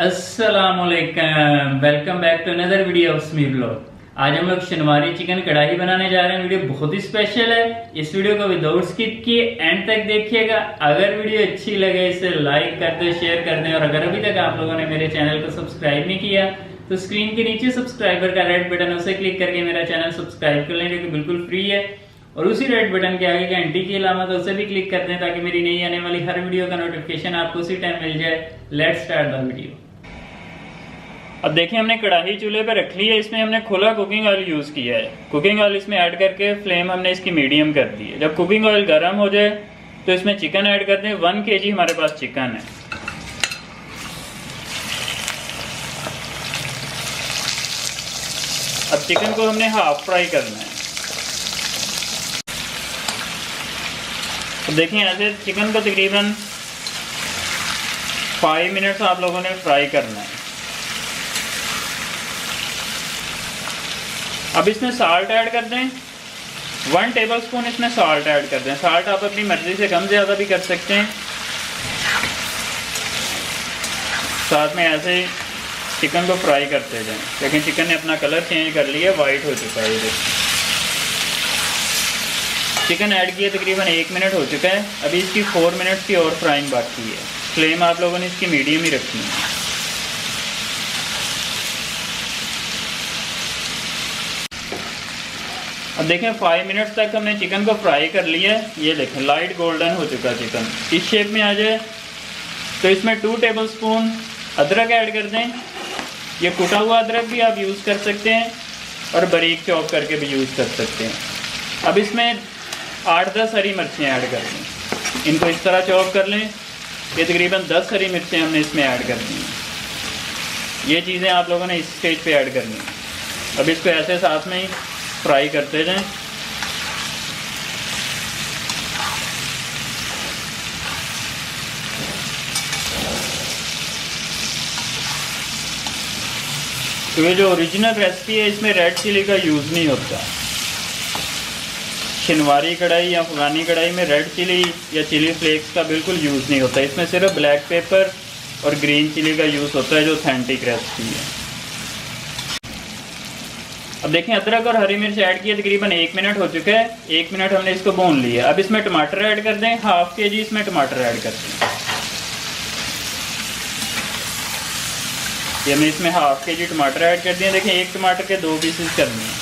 अस्सलामुअलैकुम, welcome back to another video of Smee vlog. आज हम लोग शनिवारी चिकन कढ़ाई बनाने जा रहे हैं। वीडियो बहुत ही स्पेशल है। इस वीडियो को विदाउट स्किप किए एंड तक देखिएगा। अगर वीडियो अच्छी लगे इसे लाइक कर दे, शेयर कर दें, और अगर अभी तक आप लोगों ने मेरे चैनल को सब्सक्राइब नहीं किया तो स्क्रीन के नीचे सब्सक्राइबर का रेड बटन उसे क्लिक करके मेरा चैनल सब्सक्राइब कर लें, जो कि बिल्कुल फ्री है। और उसी रेड बटन के आगे घंटी की अलामत उसे भी क्लिक कर दें ताकि मेरी नई आने वाली हर वीडियो का नोटिफिकेशन आपको उसी टाइम मिल जाए। Let's start the video. अब देखिए, हमने कढ़ाई चूल्हे पे रख ली है। इसमें हमने खुला कुकिंग ऑयल यूज किया है। कुकिंग ऑयल इसमें ऐड करके फ्लेम हमने इसकी मीडियम कर दी है। जब कुकिंग ऑयल गर्म हो जाए तो इसमें चिकन ऐड कर दें। 1 kg हमारे पास चिकन है। अब चिकन को हमने हाफ फ्राई करना है। तो देखिए, ऐसे चिकन को तकरीबन 5 मिनट्स आप लोगों ने फ्राई करना है। अब इसमें साल्ट ऐड कर दें। 1 टेबलस्पून इसमें साल्ट ऐड कर दें। साल्ट आप अपनी मर्जी से कम ज़्यादा भी कर सकते हैं। साथ में ऐसे चिकन को फ्राई करते जाएं। लेकिन चिकन ने अपना कलर चेंज कर लिया, वाइट हो चुका है। ये चिकन ऐड किए तकरीबन 1 मिनट हो चुका है। अभी इसकी 4 मिनट्स की और फ्राइंग बाकी है। फ्लेम आप लोगों ने इसकी मीडियम ही रखनी है। अब देखें, 5 मिनट्स तक हमने चिकन को फ्राई कर लिया है। ये देखें, लाइट गोल्डन हो चुका चिकन। इस शेप में आ जाए तो इसमें 2 टेबलस्पून अदरक ऐड कर दें। ये कुटा हुआ अदरक भी आप यूज़ कर सकते हैं और बारीक चॉप करके भी यूज़ कर सकते हैं। अब इसमें 8-10 हरी मिर्चें ऐड कर दें। इनको इस तरह चॉप कर लें। ये तकरीबन 10 हरी मिर्चें हमने इसमें ऐड कर दी हैं। ये चीज़ें आप लोगों ने इस स्टेज पे ऐड करनी है। अब इसको ऐसे साथ में ही फ्राई करते जाएं। तो ये जो ओरिजिनल रेसिपी है, इसमें रेड चिली का यूज़ नहीं होता। शनिवारी कढ़ाई या अफगानी कढ़ाई में रेड चिली या चिली फ्लेक्स का बिल्कुल यूज़ नहीं होता। इसमें सिर्फ ब्लैक पेपर और ग्रीन चिली का यूज़ होता है, जो ऑथेंटिक रेसिपी है। अब देखें, अदरक और हरी मिर्च ऐड किए तकरीबन 1 मिनट हो चुका है। 1 मिनट हमने इसको भून लिया। अब इसमें टमाटर ऐड कर दें। 1/2 kg इसमें टमाटर ऐड कर दें। ये हमने इसमें 1/2 kg टमाटर ऐड कर दिए। देखें, एक टमाटर के 2 पीसेस करने हैं।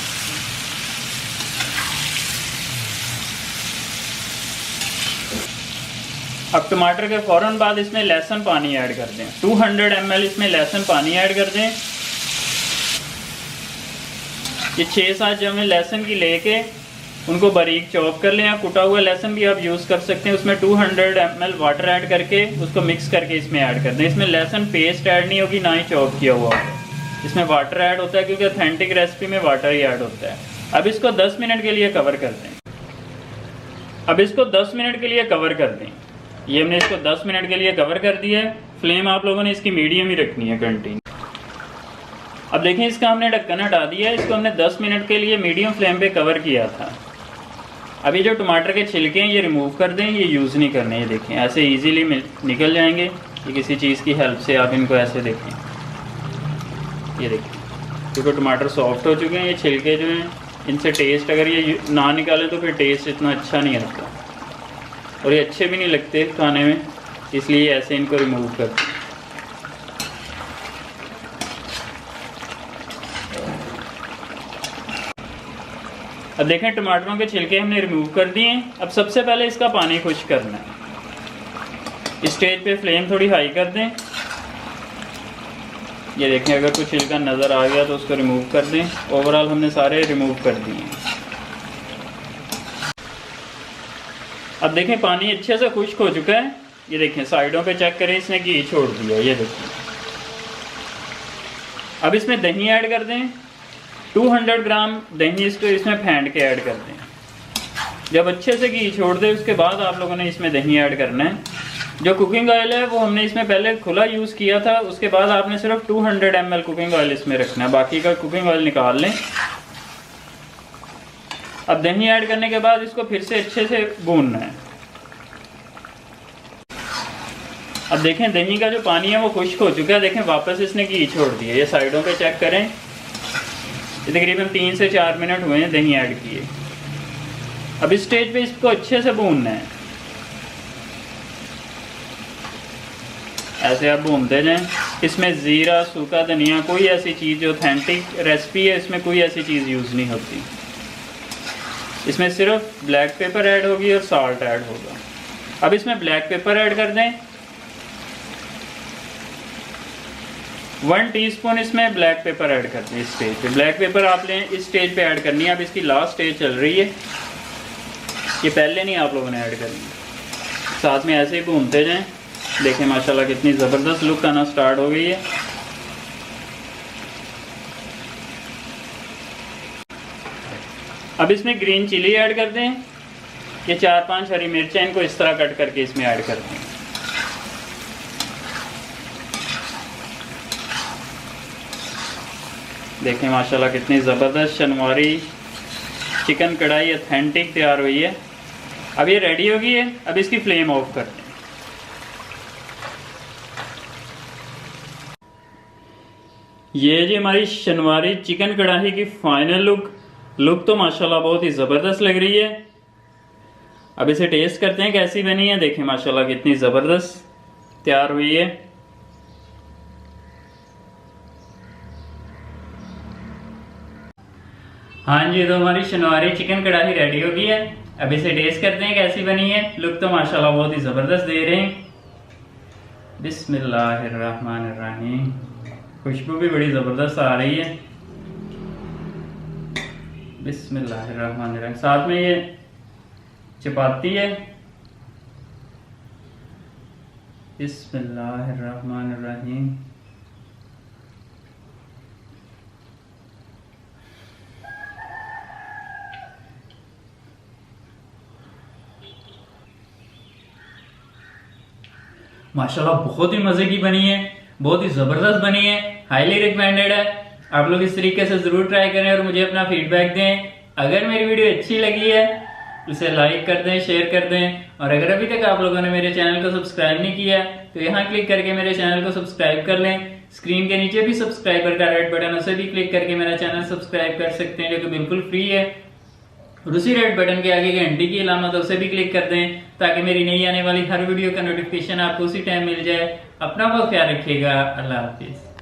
अब टमाटर के फ़ौरन बाद इसमें लहसुन पानी ऐड कर दें। 200 ml इसमें लहसुन पानी ऐड कर दें। ये 6-7 जमें लहसुन की लेके उनको बारीक चॉप कर लें। या कुटा हुआ लहसुन भी आप यूज़ कर सकते हैं। उसमें 200 ml वाटर ऐड करके उसको मिक्स करके इसमें ऐड कर दें। इसमें लहसुन पेस्ट ऐड नहीं होगी, ना ही चॉप किया हुआ होगा। इसमें वाटर ऐड होता है क्योंकि ऑथेंटिक रेसिपी में वाटर ही ऐड होता है। अब इसको 10 मिनट के लिए कवर कर दें। अब इसको 10 मिनट के लिए कवर कर दें। ये हमने इसको 10 मिनट के लिए कवर कर दिया है। फ्लेम आप लोगों ने इसकी मीडियम ही रखनी है, कंटिन्यू। अब देखें, इसका हमने ढक्कन हटा दिया है। इसको हमने 10 मिनट के लिए मीडियम फ्लेम पे कवर किया था। अभी जो टमाटर के छिलके हैं ये रिमूव कर दें। ये यूज़ नहीं करने। ये देखें, ऐसे इजीली निकल जाएंगे। ये किसी चीज़ की हेल्प से आप इनको ऐसे देखें। ये देखें, क्योंकि टमाटर सॉफ्ट हो चुके हैं। ये छिलके जो हैं, इनसे टेस्ट अगर ये ना निकालें तो फिर टेस्ट इतना अच्छा नहीं आता और ये अच्छे भी नहीं लगते खाने में, इसलिए ऐसे इनको रिमूव कर दें। अब देखें, टमाटरों के छिलके हमने रिमूव कर दिए हैं। अब सबसे पहले इसका पानी खुश्क करना है। इस स्टेज पे फ्लेम थोड़ी हाई कर दें। ये देखें, अगर कोई छिलका नज़र आ गया तो उसको रिमूव कर दें। ओवरऑल हमने सारे रिमूव कर दिए हैं। अब देखें, पानी अच्छे से खुश्क हो चुका है। ये देखें, साइडों पे चेक करें, इसने घी छोड़ दिया। ये देखें। अब इसमें दही ऐड कर दें। 200 ग्राम दही इसको इसमें फेंट के ऐड कर दें। जब अच्छे से घी छोड़ दे उसके बाद आप लोगों ने इसमें दही ऐड करना है। जो कुकिंग ऑयल है वो हमने इसमें पहले खुला यूज़ किया था। उसके बाद आपने सिर्फ 200 ml कुकिंग ऑयल इसमें रखना है। बाकी का कुकिंग ऑयल निकाल लें। अब दही ऐड करने के बाद इसको फिर से अच्छे से भूनना है। अब देखें दही का जो पानी है वो खुश्क हो चुका है। देखें वापस इसने घी छोड़ दिया। ये साइडों पे चेक करें, ये तकरीबन 3 से 4 मिनट हुए हैं दही ऐड किए। अब इस स्टेज पे इसको अच्छे से भूनना है। ऐसे आप भूनते जाएं। इसमें ज़ीरा, सूखा धनिया, कोई ऐसी चीज़ जो ऑथेंटिक रेसिपी है इसमें कोई ऐसी चीज़ यूज़ नहीं होती। इसमें सिर्फ ब्लैक पेपर ऐड होगी और साल्ट ऐड होगा। अब इसमें ब्लैक पेपर ऐड कर दें, 1 टीस्पून इसमें ब्लैक पेपर ऐड कर दें। इस स्टेज पे ब्लैक पेपर आप लें, इस स्टेज पे ऐड करनी है। अब इसकी लास्ट स्टेज चल रही है, ये पहले नहीं आप लोगों ने ऐड करनी। साथ में ऐसे ही भूनते जाएं। देखें माशाल्लाह कितनी ज़बरदस्त लुक आना स्टार्ट हो गई है। अब इसमें ग्रीन चिली ऐड कर दें। ये 4-5 हरी मिर्चें, इनको इस तरह कट करके इसमें ऐड कर दें। देखें माशाल्लाह कितनी ज़बरदस्त शनवारी चिकन कढ़ाई ऑथेंटिक तैयार हुई है। अब ये रेडी हो गई है। अब इसकी फ्लेम ऑफ कर दें। ये जी हमारी शनवारी चिकन कढ़ाई की फाइनल लुक तो माशाल्लाह बहुत ही ज़बरदस्त लग रही है। अब इसे टेस्ट करते हैं कैसी बनी है। देखें माशाल्लाह कितनी ज़बरदस्त तैयार हुई है। हाँ जी, तो हमारी शनवारी चिकन कढ़ाई रेडी हो गई है। अब इसे टेस्ट करते हैं कैसी बनी है। लुक तो माशाल्लाह बहुत ही ज़बरदस्त दे रहे हैं। बिस्मिल्लाहिर्रहमानिर्रहीम। खुशबू भी बड़ी ज़बरदस्त आ रही है। बिस्मिल्लाहिर्रहमानिर्रहीम। साथ में ये चपाती है। बिस्मिल्लाहिर्रहमानिर्रहीम। माशाल्लाह बहुत ही मज़े की बनी है, बहुत ही ज़बरदस्त बनी है। हाईली रिकमेंडेड है। आप लोग इस तरीके से ज़रूर ट्राई करें और मुझे अपना फीडबैक दें। अगर मेरी वीडियो अच्छी लगी है इसे लाइक कर दें, शेयर कर दें। और अगर अभी तक आप लोगों ने मेरे चैनल को सब्सक्राइब नहीं किया तो यहाँ क्लिक करके मेरे चैनल को सब्सक्राइब कर लें। स्क्रीन के नीचे भी सब्सक्राइबर का रेड बटन, उसे भी क्लिक करके मेरा चैनल सब्सक्राइब कर सकते हैं, जो कि बिल्कुल फ्री है। और उसी रेड बटन के आगे घंटी की अलामत उसे भी क्लिक कर दें ताकि मेरी नई आने वाली हर वीडियो का नोटिफिकेशन आपको उसी टाइम मिल जाए। अपना बहुत ख्याल रखिएगा। अल्लाह हाफिज़।